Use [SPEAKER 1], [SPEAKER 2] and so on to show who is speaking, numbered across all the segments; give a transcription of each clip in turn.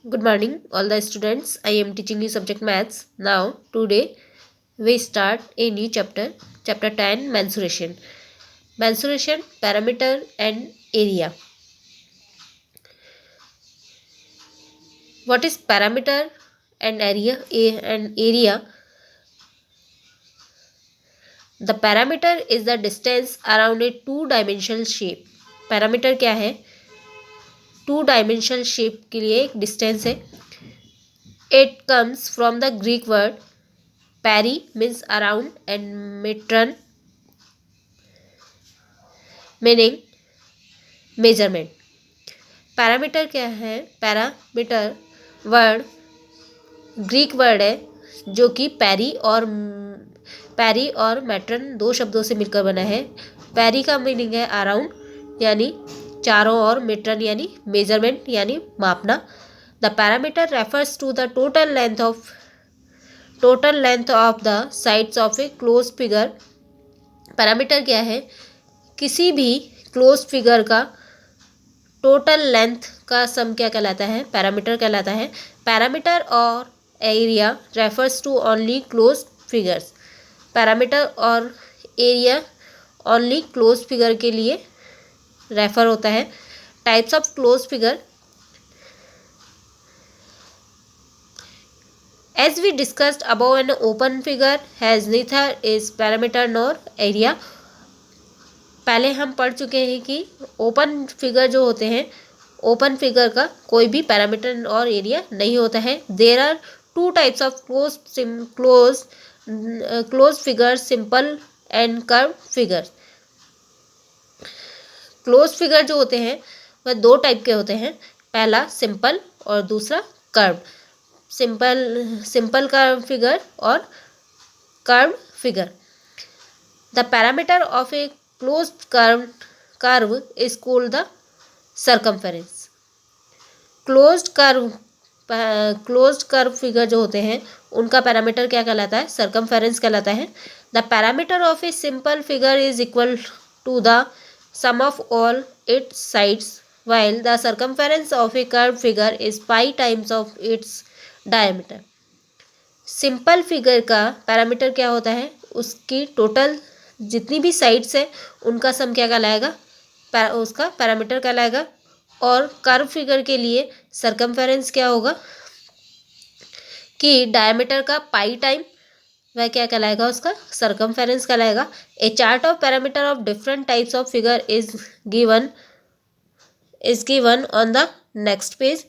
[SPEAKER 1] Good morning, all the students. I am teaching you subject maths. Now, today we start a new chapter, chapter 10, mensuration. Mensuration, parameter, and area. What is parameter and area? The parameter is the distance around a two-dimensional shape. Parameter क्या है? Two-dimensional shape के लिए एक distance है. It comes from the Greek word peri means around and metron meaning measurement. Parameter क्या है? Parameter word Greek word है जो कि पैरी और मैट्रन दो शब्दों से मिलकर बना है. पैरी का मीनिंग है अराउंड यानी चारों ओर, मेट्रन यानी मेजरमेंट यानी मापना. The parameter refers to the total length of the sides of a close figure. Parameter क्या है? किसी भी क्लोज फिगर का टोटल लेंथ का सम क्या कहलाता है? पैरामीटर कहलाता है. पैरामीटर और area refers to only close figures. Parameter और एरिया ओनली क्लोज फिगर के लिए रेफर होता है. Types of close figure. As we discussed above, an open figure has neither its parameter nor area. पहले हम पढ़ चुके हैं कि ओपन फिगर जो होते हैं, ओपन फिगर का कोई भी पैरामीटर और एरिया नहीं होता है. There are two types of close figure, simple and curve figure. Close figure जो होते हैं वह दो टाइप के होते हैं. पहला सिंपल और दूसरा कर्व. सिंपल कर्व फिगर और curve figure. The parameter of A closed curve is called the circumference. closed curve figure जो होते हैं उनका पैरामीटर क्या कहलाता है? सर्कमफेरेंस कहलाता है. The parameter of a simple figure is equal to the sum of all its sides while the circumference of a curved figure is pi times of its diameter. Simple figure का parameter क्या होता है? उसकी total जितनी भी sides है उनका सम क्या कहलाएगा? उसका पैरामीटर कहलाएगा. और कर्व फिगर के लिए सर्कमफेरेंस क्या होगा कि डायमीटर का पाई टाइम वह क्या कहलाएगा? उसका सर्कमफेरेंस कहलाएगा. A chart of parameter of different types of figure is given on the next page.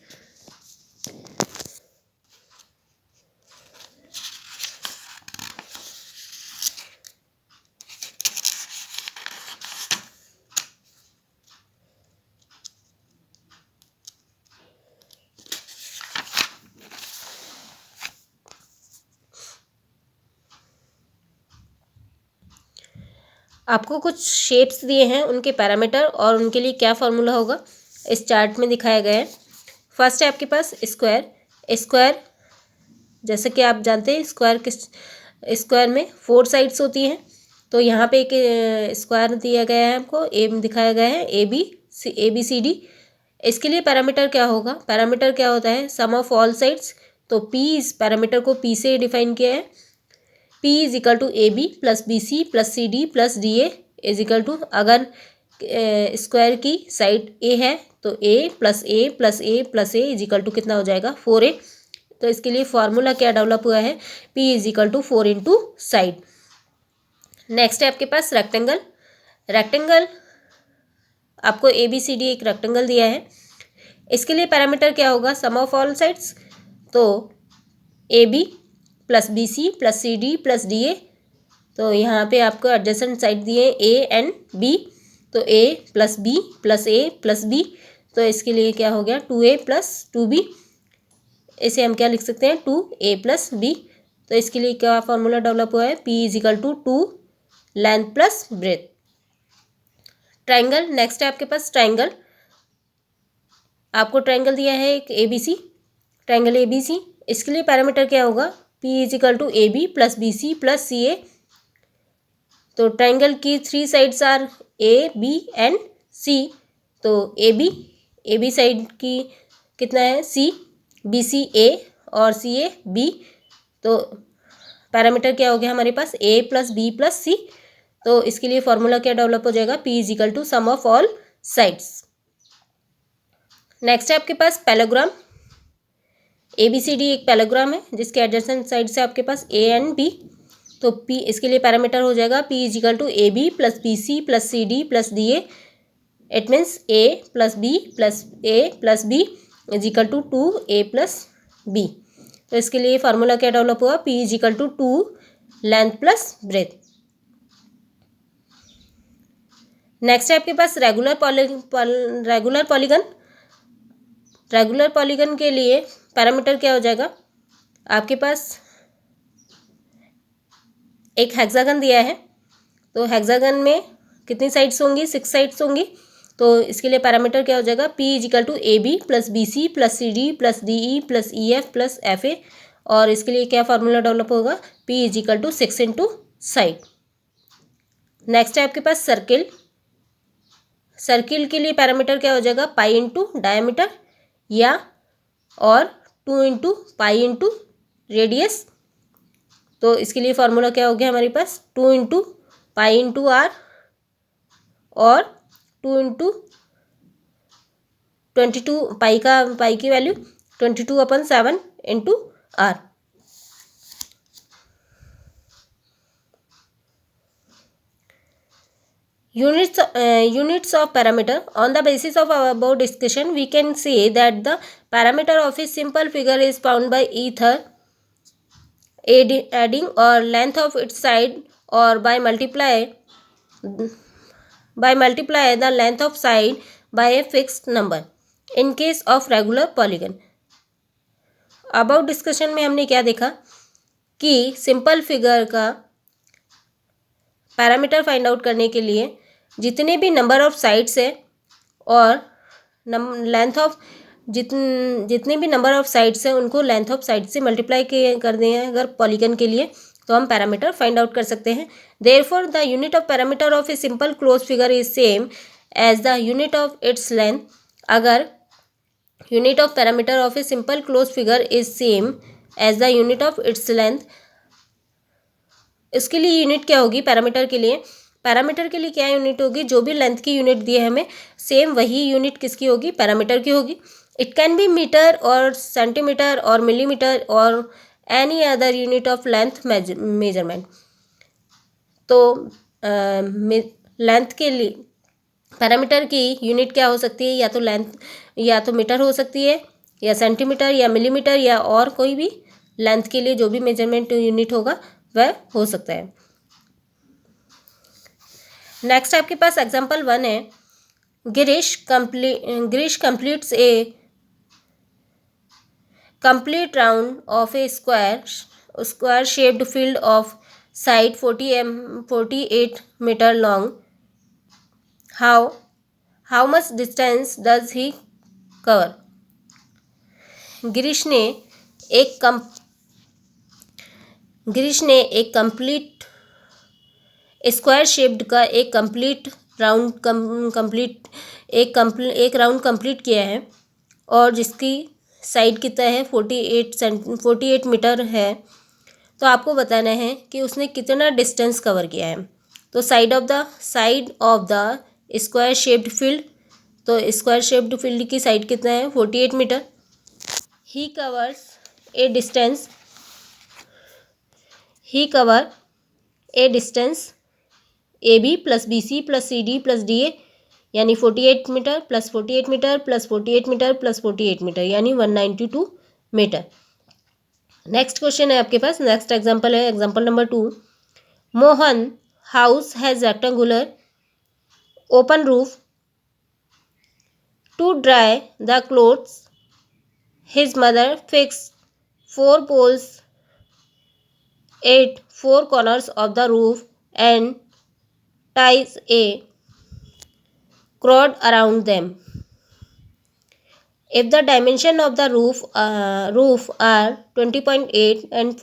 [SPEAKER 1] आपको कुछ शेप्स दिए हैं, उनके पैरामीटर और उनके लिए क्या फार्मूला होगा इस चार्ट में दिखाया गया है. फर्स्ट है आपके पास स्क्वायर. जैसे कि आप जानते हैं स्क्वायर में 4 साइड्स होती हैं. तो यहाँ पे एक स्क्वायर दिया गया है, आपको ए दिखाया गया है, ए बी सी डी. इसके लिए पैरामीटर क्या होगा? पैरामीटर क्या होता है? Sum of all sides. तो पी इस पैरामीटर को पी से डिफाइन किया है. P is equal to A B plus B C plus C D plus D A is equal to, अगर स्क्वायर की साइड ए है तो A plus A plus A plus A is equal to कितना हो जाएगा? 4a. तो इसके लिए फॉर्मूला क्या डेवलप हुआ है? P is equal to 4 into side. Next है आपके पास रेक्टेंगल. आपको ए बी सी डी एक रेक्टेंगल दिया है. इसके लिए पैरामीटर क्या होगा? Sum of all sides. तो A B plus B C plus C D plus D A. तो यहाँ पे आपको एडजेसेंट साइड दिए ए एंड बी. तो A plus B plus A plus B. तो इसके लिए क्या हो गया? 2a plus 2b. इसे हम क्या लिख सकते हैं? 2a plus b. तो इसके लिए क्या फॉर्मूला डेवलप हुआ है? P is equal to 2 length plus breadth. Triangle. Next है आपके पास ट्राइंगल. आपको ट्राइंगल दिया है एक ABC, ट्राइंगल ABC. इसके लिए पैरामीटर क्या होगा? P is equal to A B plus B C plus C A. तो ट्राइंगल की 3 sides are A B and C. तो ए बी साइड की कितना है? सी. BC A और CA B। तो पैरामीटर क्या हो गया हमारे पास A plus B plus C। तो इसके लिए फॉर्मूला क्या डेवलप हो जाएगा, P is equal to sum of all sides. Next है आपके पास पैलोग्राम। ABCD एक पैलोग्राम है जिसके एडजेसेंट साइड से आपके पास A एंड B। तो P इसके लिए पैरामीटर हो जाएगा P is equal to AB plus BC plus CD plus DA। It means A plus B plus A plus B is equal to 2A plus B। तो इसके लिए formula क्या develop हुआ, P is equal to 2 length plus breadth. Next है आपके पास regular polygon. Regular polygon के लिए पैरामीटर क्या हो जाएगा, आपके पास एक हेक्सागन दिया है। तो हेक्सागन में कितनी साइड्स होंगी, 6 साइड्स होंगी। तो इसके लिए पैरामीटर क्या हो जाएगा, P is equal to AB plus BC plus CD plus DE plus EF plus FA। और इसके लिए क्या फार्मूला डेवलप होगा, P is equal to 6 into side. Next है आपके पास सर्किल। सर्किल के लिए पैरामीटर क्या हो जाएगा, पाई इंटू डायमीटर या और 2 इंटू पाई इंटू रेडियस। तो इसके लिए फार्मूला क्या हो गया हमारे पास, 2 इंटू पाई इंटू आर और 2 इंटू 22 पाई की value 22/7 into R. Units of parameter. On the basis of our above discussion, we can say that the parameter of a simple figure is found by either adding or length of its side or by multiply the length of side by a fixed number in case of regular polygon. Above discussion में हमने क्या देखा कि simple figure का parameter find out करने के लिए जितने भी नंबर ऑफ साइड्स है और लेंथ ऑफ जितने भी नंबर ऑफ साइड्स है उनको लेंथ ऑफ साइड से मल्टीप्लाई कर दें अगर पॉलीगन के लिए, तो हम पैरामीटर फाइंड आउट कर सकते हैं। Therefore the unit of parameter of a simple close figure is same as the unit of its length. अगर unit of parameter of a simple close figure is same as the unit of its length, इसके लिए unit क्या होगी parameter के लिए, parameter के लिए क्या यूनिट होगी, जो भी लेंथ की यूनिट दी है हमें सेम वही यूनिट किसकी होगी, पैरामीटर की होगी। इट कैन बी मीटर और सेंटीमीटर और मिलीमीटर और any other unit of length measurement. तो लेंथ के लिए पैरामीटर की यूनिट क्या हो सकती है, या तो लेंथ या तो मीटर हो सकती है या सेंटीमीटर या मिलीमीटर या और कोई भी लेंथ के लिए जो भी मेजरमेंट यूनिट होगा वह हो सकता है। नेक्स्ट आपके पास एग्जांपल 1 है, Girish completes A complete round of a square shaped field of side 48 meter long. How much distance does he cover? Girish ने एक कंप्लीट स्क्वायर शेप्ड का एक राउंड कंप्लीट किया है और जिसकी साइड कितना है 48 मीटर है। तो आपको बताना है कि उसने कितना डिस्टेंस कवर किया है। तो side of the square shaped field, तो स्क्वायर शेप्ड फील्ड की साइड कितना है 48 metre. He cover a distance AB plus BC plus CD plus DA यानी 48 metre plus 48 metre plus 48 metre plus 48 metre यानी 192 metre. Next question है आपके पास, next example है example number 2। Mohan house has rectangular open roof to dry the clothes his mother fix 4 poles at 4 corners of the roof and ties a cord around them. If the dimension of the roof are 20.8 and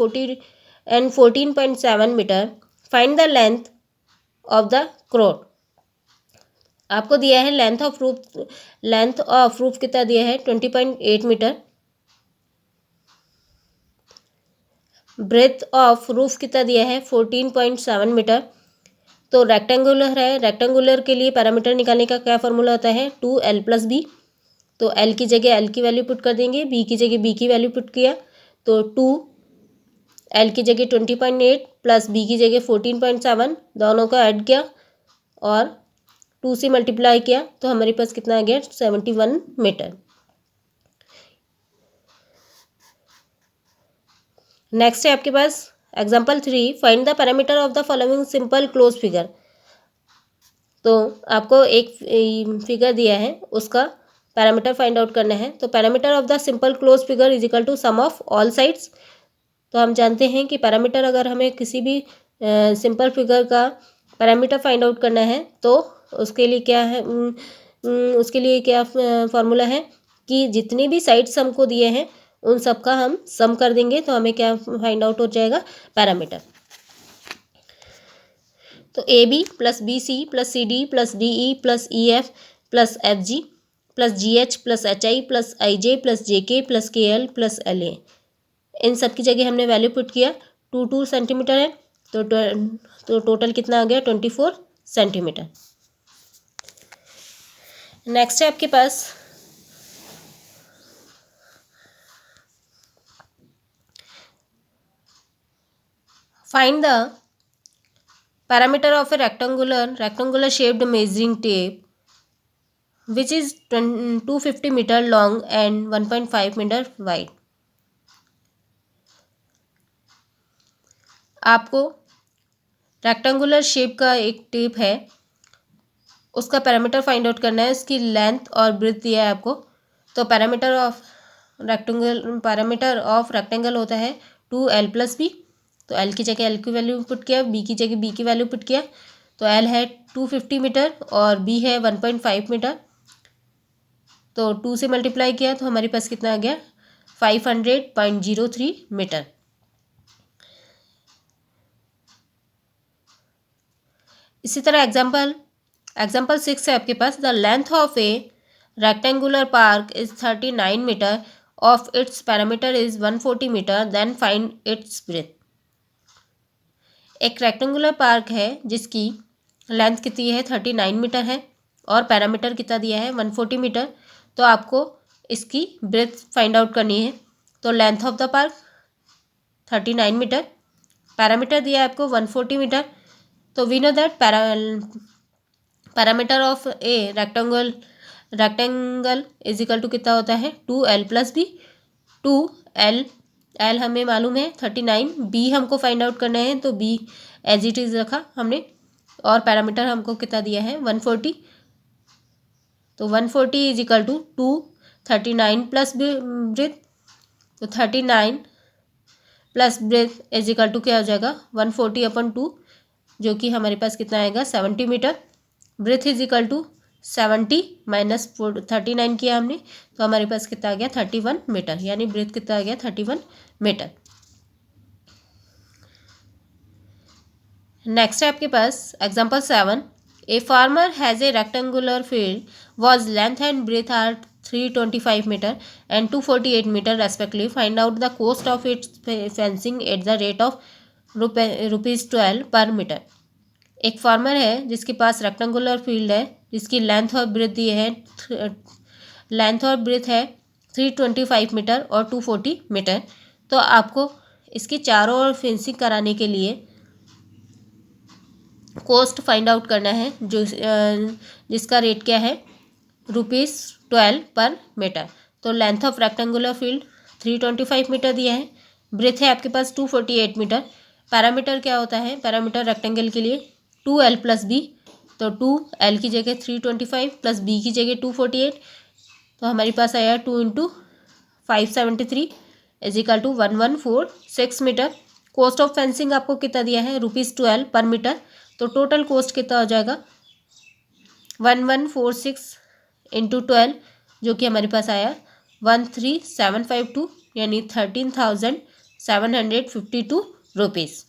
[SPEAKER 1] 14.7 meter, find the length of the cord. आपको दिया है length of roof कितना दिया है 20.8 metre breath of roof कितना दिया है 14.7 metre. तो रेक्टेंगुलर है, रेक्टेंगुलर के लिए पैरामीटर निकालने का क्या फार्मूला होता है 2l+b। तो l की जगह l की वैल्यू पुट कर देंगे, b की जगह b की वैल्यू पुट किया तो 2, l की जगह 20.8 प्लस b की जगह 14.7, दोनों का ऐड किया और 2 से मल्टीप्लाई किया तो हमारे पास कितना आ गया 71 मीटर। नेक्स्ट है आपके पास example 3, find the parameter of the following simple close figure. तो आपको एक फिगर दिया है, उसका पैरामीटर फाइंड आउट करना है। तो parameter of the simple close figure is equal to sum of all sides. तो हम जानते हैं कि पैरामीटर अगर हमें किसी भी सिंपल फिगर का पैरामीटर फाइंड आउट करना है तो उसके लिए क्या है, उसके लिए क्या फार्मूला है कि जितनी भी साइड्स हमको दिए हैं उन सब का हम सम कर देंगे तो हमें क्या फाइंड आउट हो जाएगा पैरामीटर। तो AB plus BC plus CD plus DE plus EF plus FG plus GH plus HI plus IJ plus JK plus KL plus LA, इन सब की जगह हमने वैल्यू पुट किया। 2 सेंटीमीटर है तो टोटल कितना आ गया 24 सेंटीमीटर। नेक्स्ट है आपके पास find the parameter of a rectangular shaped measuring tape which is 250 metre long and 1.5 metre wide. आपको रेक्टेंगुलर शेप का एक टेप है, उसका पैरामीटर फाइंड आउट करना है, उसकी लेंथ और ब्रेथ दिया है आपको। तो पैरामीटर ऑफ रेक्टेंगल होता है 2l+b। तो l की जगह l की वैल्यू पुट किया, b की जगह b की वैल्यू पुट किया। तो l है 250 मीटर और b है 1.5 मीटर। तो 2 से मल्टीप्लाई किया तो हमारे पास कितना आ गया 500.03 मीटर। इसी तरह एग्जाम्पल 6 है आपके पास, the length of a rectangular park is 39 metre, of its parameter is 140 metre, then find its breadth. एक रेक्टेंगुलर पार्क है जिसकी लेंथ कितनी है 39 मीटर है और पैरामीटर कितना दिया है 140 मीटर। तो आपको इसकी ब्रेथ फाइंड आउट करनी है। तो length of the park 39 metre, parameter दिया है आपको 140 मीटर। तो we know that parameter of a rectangle is equal to कितना होता है 2l+b। 2l हमें मालूम है 39, b हमको फाइंड आउट करना है तो b एज इट इज रखा हमने और पैरामीटर हमको कितना दिया है 140। तो 140 is equal to 39 plus breadth. तो 39 plus breadth is equal to क्या हो जाएगा 140/2, जो कि हमारे पास कितना आएगा 70 metre. Breadth is equal to 70 minus 39 किया हमने तो हमारे पास कितना आ गया 31 मीटर, यानी ब्रेथ कितना आ गया 31 मीटर। नेक्स्ट है आपके पास example 7, a farmer has a rectangular field was length and breadth are 325 metre and 248 metre respectively, find out the cost of its fencing at the rate of ₹12 per metre. एक farmer है जिसके पास rectangular field है जिसकी length और breath दी है, length और breath है 325 metre और 240 मीटर। तो आपको इसकी चारों ओर फेंसिंग कराने के लिए कॉस्ट फाइंड आउट करना है, जो जिसका रेट क्या है ₹12 पर मीटर। तो length of rectangular field 325 metre दिया है, ब्रेथ है आपके पास 248 मीटर। पैरामीटर क्या होता है, पैरामीटर रेक्टेंगल के लिए 2l+b। तो 2l की जगह 325 प्लस b की जगह 248, तो हमारे पास आया 2 × 573 is equal to 1146 metre. Cost of fencing आपको कितना दिया है ₹12 पर मीटर। तो टोटल कॉस्ट कितना हो जाएगा 1146 × 12, जो कि हमारे पास आया 13752, यानी 13,752 रुपीज़।